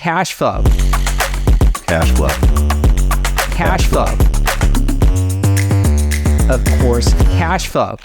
cash flow. Cash flow. Cash flow. Of course, cash flow.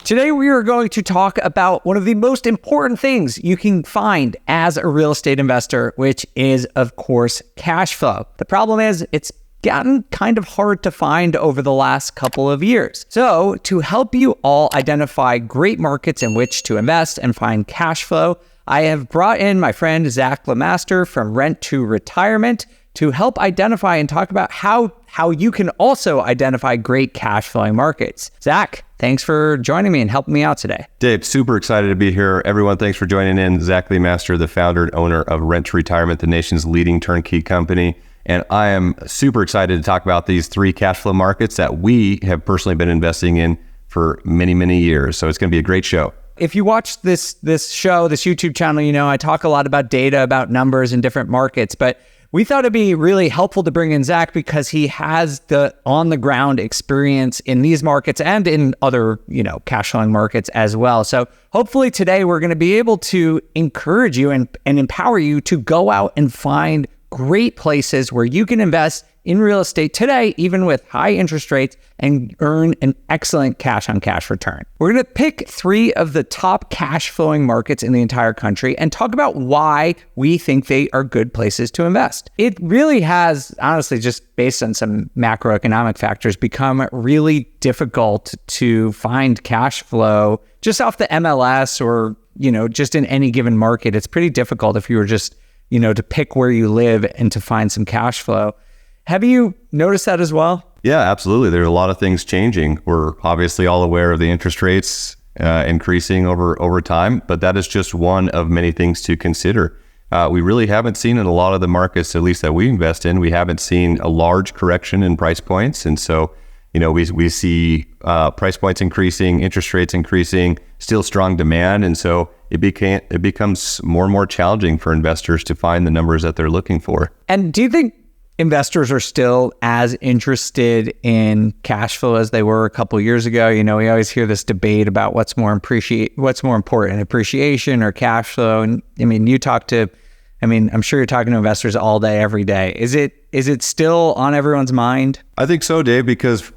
Today, we are going to talk about one of the most important things you can find as a real estate investor, which is, of course, cash flow. The problem is it's gotten kind of hard to find over the last couple of years. So to help you all identify great markets in which to invest and find cash flow, I have brought in my friend Zach Lemaster from Rent to Retirement to help identify and talk about how you can also identify great cash flowing markets. Zach, thanks for joining me and helping me out today. Dave, super excited to be here. Everyone, thanks for joining in. Zach Lemaster, the founder and owner of Rent to Retirement, the nation's leading turnkey company. And I am super excited to talk about these three cash flow markets that we have personally been investing in for many, many years. So it's going to be a great show. If you watch this show, this YouTube channel, you know, I talk a lot about data, about numbers in different markets, but we thought it'd be really helpful to bring in Zach because he has the on-the-ground experience in these markets and in other, cash flowing markets as well. So hopefully today we're going to be able to encourage you and empower you to go out and find great places where you can invest in real estate today, even with high interest rates, and earn an excellent cash on cash return. We're going to pick three of the top cash flowing markets in the entire country and talk about why we think they are good places to invest. It really has, honestly, just based on some macroeconomic factors, become really difficult to find cash flow just off the MLS or, just in any given market. It's pretty difficult if you were just, to pick where you live and to find some cash flow. Have you noticed that as well? Yeah, absolutely. There's a lot of things changing. We're obviously all aware of the interest rates increasing over time, but that is just one of many things to consider. We really haven't seen in a lot of the markets, at least that we invest in, we haven't seen a large correction in price points. And so, we see price points increasing, interest rates increasing, still strong demand. And so it becomes more and more challenging for investors to find the numbers that they're looking for. And do you think investors are still as interested in cash flow as they were a couple of years ago? We always hear this debate about what's more important, appreciation or cash flow. And I'm sure you're talking to investors all day, every day. Is it still on everyone's mind? I think so, Dave, because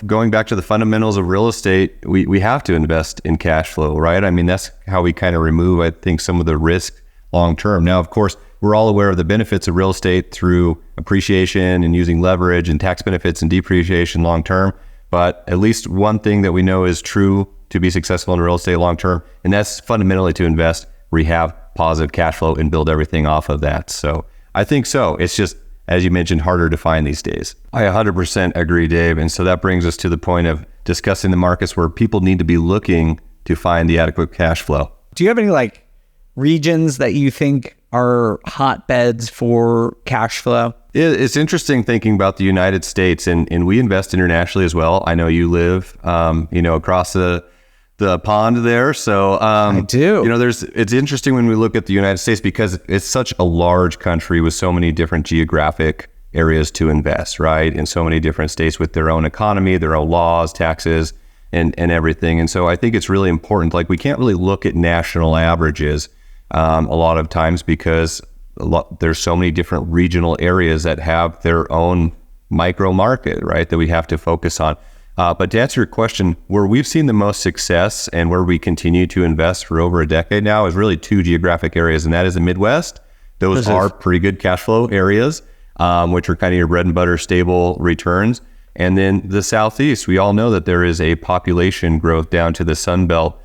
going back to the fundamentals of real estate, we have to invest in cash flow, right? That's how we kind of remove, I think, some of the risk long term. Now, of course, we're all aware of the benefits of real estate through appreciation and using leverage and tax benefits and depreciation long term. But at least one thing that we know is true to be successful in real estate long term, and that's fundamentally to invest where you have positive cash flow and build everything off of that. So I think so. It's just, as you mentioned, harder to find these days. I 100% agree, Dave. And so that brings us to the point of discussing the markets where people need to be looking to find the adequate cash flow. Do you have any regions that you think are hotbeds for cash flow? It's interesting thinking about the United States, and we invest internationally as well. I know you live, across the pond there. So I do. It's interesting when we look at the United States because it's such a large country with so many different geographic areas to invest, right? In so many different states with their own economy, their own laws, taxes, and everything. And so I think it's really important. We can't really look at national averages a lot of times because there's so many different regional areas that have their own micro market, right, that we have to focus on. But to answer your question, where we've seen the most success and where we continue to invest for over a decade now is really two geographic areas, and that is the Midwest. Those are pretty good cash flow areas, which are kind of your bread and butter stable returns. And then the Southeast, we all know that there is a population growth down to the Sun Belt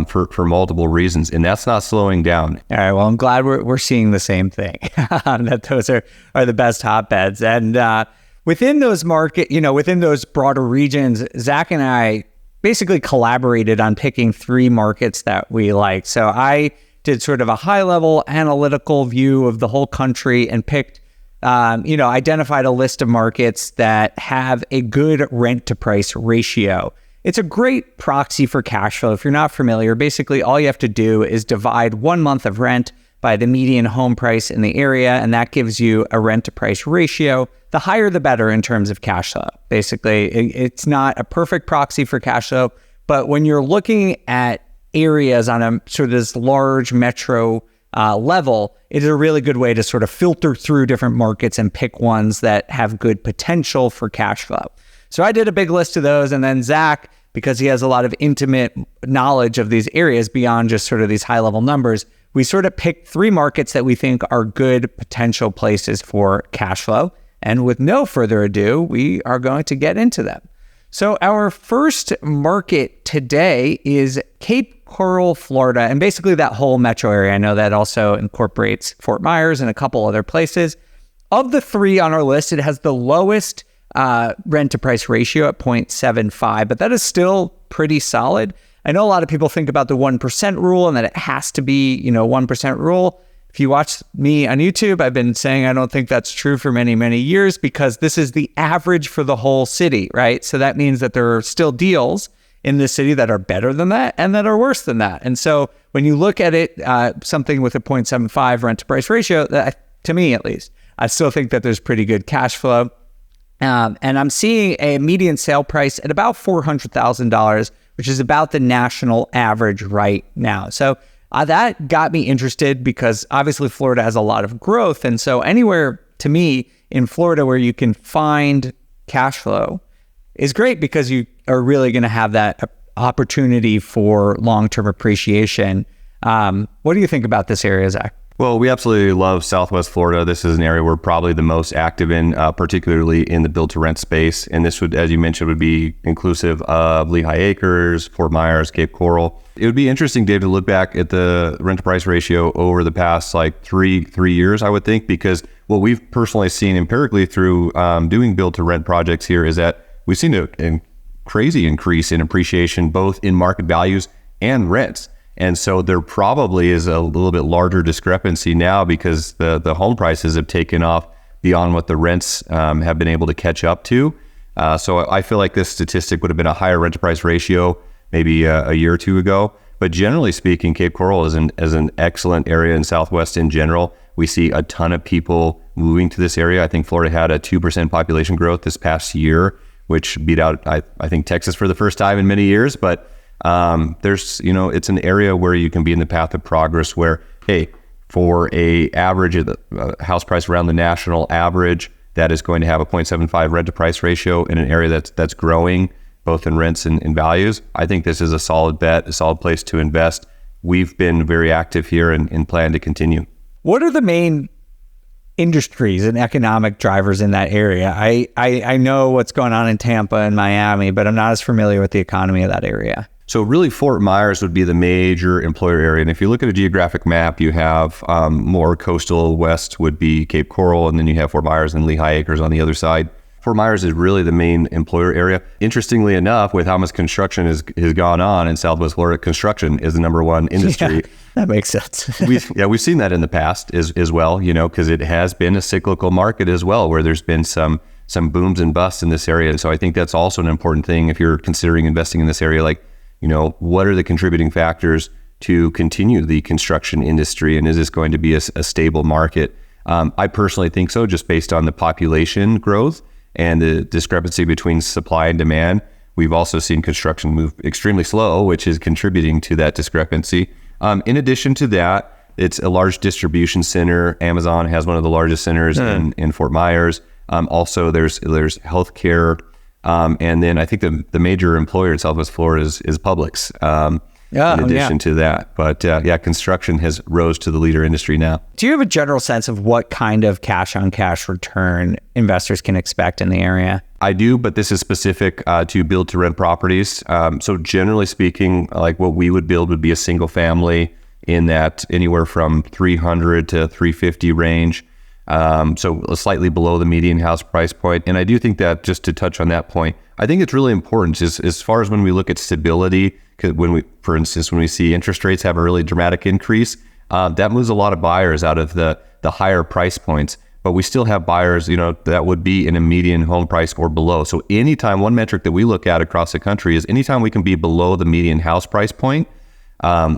for multiple reasons, and that's not slowing down. All right, well, I'm glad we're seeing the same thing, that those are the best hotbeds. And within those within those broader regions, Zach and I basically collaborated on picking three markets that we like. So I did sort of a high-level analytical view of the whole country and picked, identified a list of markets that have a good rent-to-price ratio. It's a great proxy for cash flow. If you're not familiar, basically all you have to do is divide 1 month of rent by the median home price in the area, and that gives you a rent-to-price ratio. The higher, the better in terms of cash flow. Basically, it's not a perfect proxy for cash flow, but when you're looking at areas on a sort of this large metro level, it is a really good way to sort of filter through different markets and pick ones that have good potential for cash flow. So I did a big list of those, and then Zach, because he has a lot of intimate knowledge of these areas beyond just sort of these high level numbers, we sort of picked 3 markets that we think are good potential places for cash flow. And with no further ado, we are going to get into them. So our first market today is Cape Coral, Florida, and basically that whole metro area. I know that also incorporates Fort Myers and a couple other places. Of the 3 on our list, it has the lowest rent to price ratio at 0.75, but that is still pretty solid. I know a lot of people think about the 1% rule and that it has to be, 1% rule. If you watch me on YouTube, I've been saying I don't think that's true for many, many years because this is the average for the whole city, right? So that means that there are still deals in this city that are better than that and that are worse than that. And so when you look at it, something with a 0.75 rent to price ratio, to me at least, I still think that there's pretty good cash flow. And I'm seeing a median sale price at about $400,000, which is about the national average right now. So that got me interested because obviously Florida has a lot of growth. And so anywhere to me in Florida where you can find cash flow is great because you are really going to have that opportunity for long-term appreciation. What do you think about this area, Zach? Well, we absolutely love Southwest Florida. This is an area we're probably the most active in, particularly in the build-to-rent space. And this would, as you mentioned, would be inclusive of Lehigh Acres, Fort Myers, Cape Coral. It would be interesting, Dave, to look back at the rent-to-price ratio over the past three years, I would think, because what we've personally seen empirically through doing build-to-rent projects here is that we've seen a crazy increase in appreciation, both in market values and rents. And so there probably is a little bit larger discrepancy now because the home prices have taken off beyond what the rents have been able to catch up to. So I feel like this statistic would have been a higher rent to price ratio maybe a year or two ago. But generally speaking, Cape Coral is an excellent area in Southwest in general. We see a ton of people moving to this area. I think Florida had a 2% population growth this past year, which beat out, I think, Texas for the first time in many years. But there's, it's an area where you can be in the path of progress where, hey, for a average of the house price around the national average, that is going to have a 0.75 rent to price ratio in an area that's growing both in rents and in values. I think this is a solid bet, a solid place to invest. We've been very active here and plan to continue. What are the main industries and economic drivers in that area? I know what's going on in Tampa and Miami, but I'm not as familiar with the economy of that area. So really Fort Myers would be the major employer area. And if you look at a geographic map, you have more coastal west would be Cape Coral, and then you have Fort Myers and Lehigh Acres on the other side. Fort Myers is really the main employer area. Interestingly enough, with how much construction has gone on in Southwest Florida, construction is the number one industry. Yeah, that makes sense. We've seen that in the past as well, because it has been a cyclical market as well, where there's been some booms and busts in this area. And so I think that's also an important thing if you're considering investing in this area. Like, what are the contributing factors to continue the construction industry? And is this going to be a stable market? I personally think so, just based on the population growth and the discrepancy between supply and demand. We've also seen construction move extremely slow, which is contributing to that discrepancy. In addition to that, it's a large distribution center. Amazon has one of the largest centers in Fort Myers. Also, there's healthcare. And then I think the major employer in Southwest Florida is Publix, in addition to that. But construction has rose to the leader industry now. Do you have a general sense of what kind of cash on cash return investors can expect in the area? I do, but this is specific to build to rent properties. So generally speaking, like what we would build would be a single family in that anywhere from 300 to 350 range. So slightly below the median house price point. And I do think that, just to touch on that point, I think it's really important as far as when we look at stability, because for instance, when we see interest rates have a really dramatic increase, that moves a lot of buyers out of the higher price points. But we still have buyers, that would be in a median home price or below. So anytime, one metric that we look at across the country is anytime we can be below the median house price point,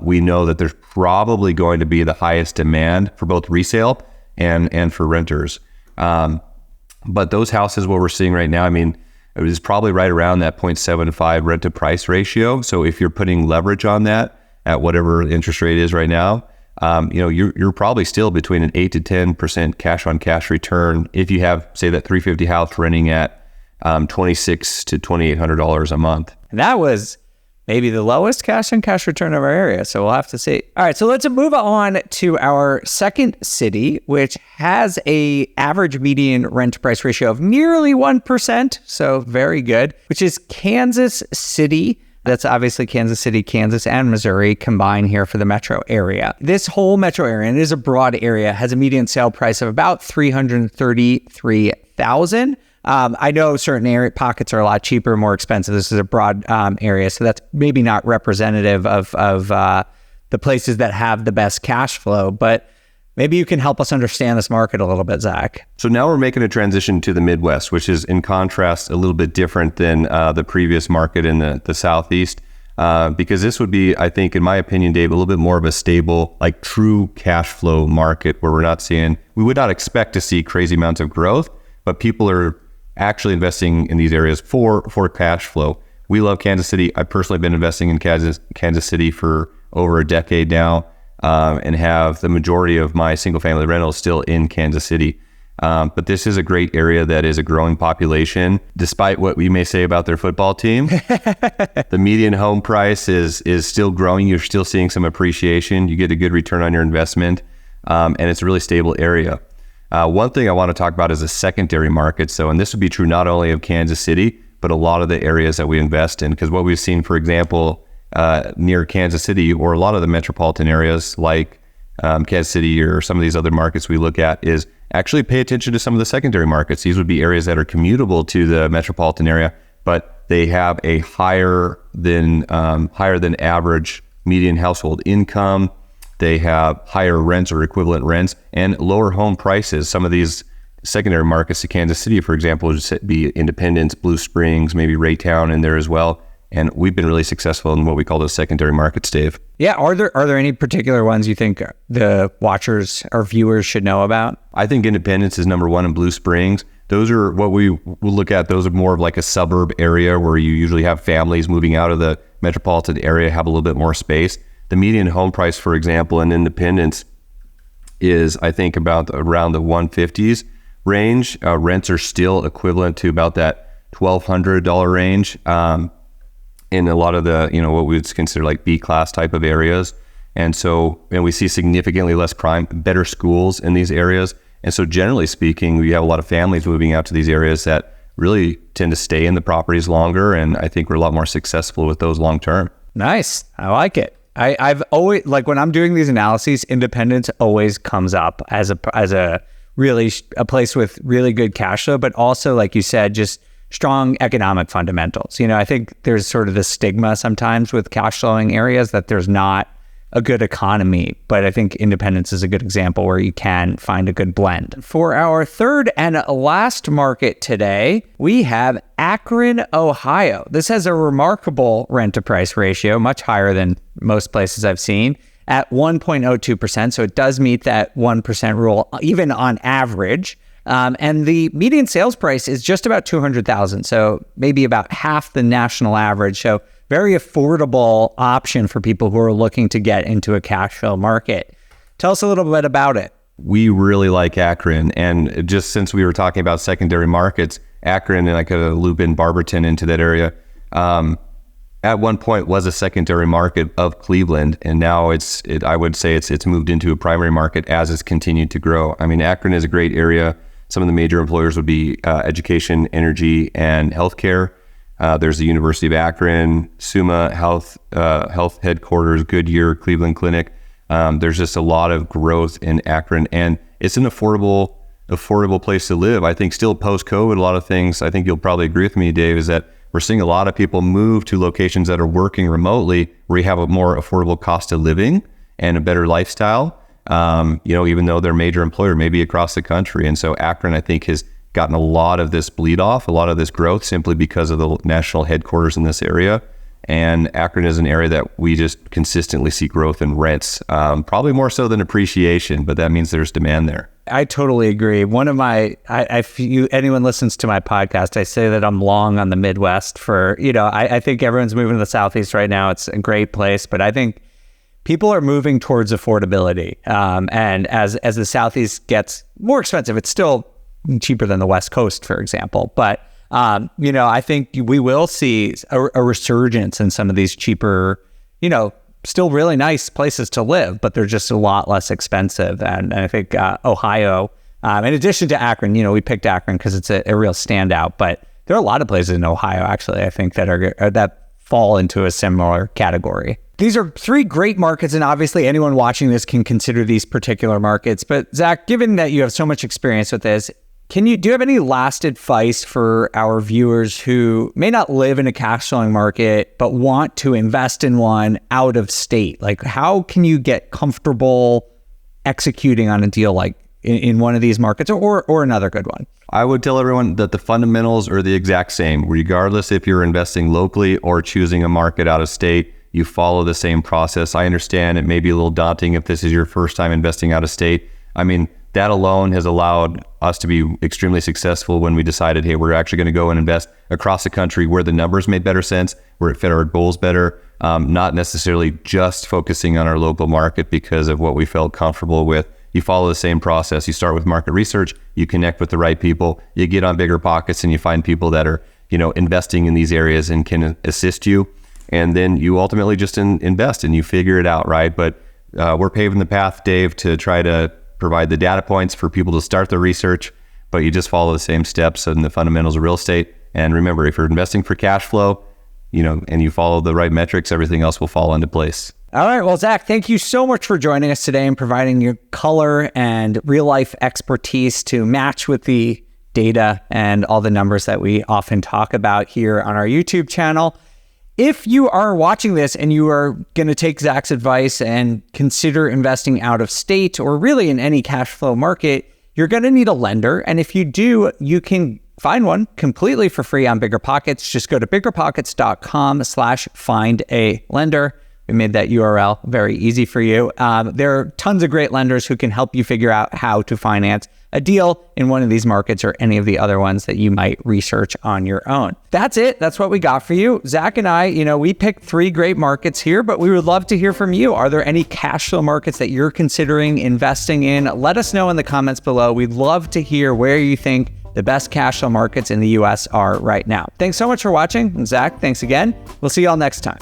we know that there's probably going to be the highest demand for both resale and for renters. But those houses, what we're seeing right now, it is probably right around that 0.75 rent to price ratio. So if you're putting leverage on that at whatever interest rate is right now, you're probably still between an 8 to 10% cash on cash return if you have, say, that 350 house renting at $2,600 to $2,800 a month. And that was maybe the lowest cash on cash return of our area. So we'll have to see. All right, so let's move on to our second city, which has a average median rent to price ratio of nearly 1%. So very good, which is Kansas City. That's obviously Kansas City, Kansas, and Missouri combined here for the metro area. This whole metro area, and it is a broad area, has a median sale price of about $333,000. I know certain pockets are a lot cheaper, more expensive. This is a broad area, so that's maybe not representative of the places that have the best cash flow, but maybe you can help us understand this market a little bit, Zach. So now we're making a transition to the Midwest, which is in contrast a little bit different than the previous market in the Southeast, because this would be, I think, in my opinion, Dave, a little bit more of a stable, like true cash flow market where we would not expect to see crazy amounts of growth, but people are actually investing in these areas for cash flow. We love Kansas City. I've personally been investing in Kansas City for over a decade now. And have the majority of my single-family rentals still in Kansas City. But this is a great area that is a growing population. Despite what we may say about their football team, the median home price is still growing. You're still seeing some appreciation. You get a good return on your investment, and it's a really stable area. One thing I want to talk about is the secondary market. And this would be true not only of Kansas City, but a lot of the areas that we invest in. Because what we've seen, for example, near Kansas City or a lot of the metropolitan areas like Kansas City or some of these other markets we look at is actually pay attention to some of the secondary markets. These would be areas that are commutable to the metropolitan area, but they have a higher than average median household income. They have higher rents or equivalent rents and lower home prices. Some of these secondary markets to Kansas City, for example, would be Independence, Blue Springs, maybe Raytown in there as well. And we've been really successful in what we call those secondary markets, Dave. Yeah. Are there any particular ones you think the watchers or viewers should know about? I think Independence is number one in Blue Springs. Those are what we will look at. Those are more of like a suburb area where you usually have families moving out of the metropolitan area, have a little bit more space. The median home price, for example, in Independence is, I think, around the 150s range. Rents are still equivalent to about that $1,200 range. In a lot of the, what we would consider like B-class type of areas. And we see significantly less crime, better schools in these areas. And so generally speaking, we have a lot of families moving out to these areas that really tend to stay in the properties longer. And I think we're a lot more successful with those long term. Nice. I like it. I've always, like when I'm doing these analyses, Independence always comes up as a place with really good cash flow, but also, like you said, just strong economic fundamentals. I think there's sort of the stigma sometimes with cash flowing areas that there's not a good economy, but I think Independence is a good example where you can find a good blend. For our third and last market today, we have Akron, Ohio. This has a remarkable rent to price ratio, much higher than most places I've seen, at 1.02%. So it does meet that 1% rule, even on average. And the median sales price is just about $200,000. So maybe about half the national average. So very affordable option for people who are looking to get into a cash flow market. Tell us a little bit about it. We really like Akron. And just since we were talking about secondary markets, Akron, and I could loop in Barberton into that area, at one point was a secondary market of Cleveland. And now I would say it's moved into a primary market as it's continued to grow. I mean, Akron is a great area. Some of the major employers would be education, energy, and healthcare. There's the University of Akron, Summa Health Headquarters, Goodyear, Cleveland Clinic. There's just a lot of growth in Akron, and it's an affordable place to live. I think still post-COVID, a lot of things, I think you'll probably agree with me, Dave, is that we're seeing a lot of people move to locations that are working remotely where you have a more affordable cost of living and a better lifestyle. Even though they're a major employer, maybe across the country. And so Akron, I think, has gotten a lot of this bleed off, a lot of this growth simply because of the national headquarters in this area. And Akron is an area that we just consistently see growth in rents, probably more so than appreciation, but that means there's demand there. I totally agree. One of my, anyone listens to my podcast, I say that I'm long on the Midwest for, I think everyone's moving to the Southeast right now. It's a great place, but I think people are moving towards affordability. And as the Southeast gets more expensive, it's still cheaper than the West Coast, for example. But, I think we will see a resurgence in some of these cheaper, still really nice places to live, but they're just a lot less expensive. And I think Ohio, in addition to Akron, we picked Akron because it's a real standout, but there are a lot of places in Ohio, actually, I think that fall into a similar category. These are 3 great markets, and obviously anyone watching this can consider these particular markets. But Zach, given that you have so much experience with this, do you have any last advice for our viewers who may not live in a cash flowing market, but want to invest in one out of state? Like, how can you get comfortable executing on a deal like in one of these markets or another good one? I would tell everyone that the fundamentals are the exact same, regardless if you're investing locally or choosing a market out of state. You follow the same process. I understand it may be a little daunting if this is your first time investing out of state. I mean, that alone has allowed us to be extremely successful when we decided, hey, we're actually going to go and invest across the country where the numbers made better sense, where it fit our goals better, not necessarily just focusing on our local market because of what we felt comfortable with. You follow the same process. You start with market research, you connect with the right people, you get on BiggerPockets and you find people that are, investing in these areas and can assist you. And then you ultimately just invest and you figure it out, right? But we're paving the path, Dave, to try to provide the data points for people to start their research, but you just follow the same steps and the fundamentals of real estate. And remember, if you're investing for cash flow, and you follow the right metrics, everything else will fall into place. All right. Well, Zach, thank you so much for joining us today and providing your color and real life expertise to match with the data and all the numbers that we often talk about here on our YouTube channel. If you are watching this and you are going to take Zach's advice and consider investing out of state or really in any cash flow market, you're going to need a lender. And if you do, you can find one completely for free on BiggerPockets. Just go to biggerpockets.com/find-a-lender. We made that URL very easy for you. There are tons of great lenders who can help you figure out how to finance a deal in one of these markets or any of the other ones that you might research on your own. That's it. That's what we got for you. Zach and I, we picked 3 great markets here, but we would love to hear from you. Are there any cash flow markets that you're considering investing in? Let us know in the comments below. We'd love to hear where you think the best cash flow markets in the US are right now. Thanks so much for watching. And Zach, thanks again. We'll see you all next time.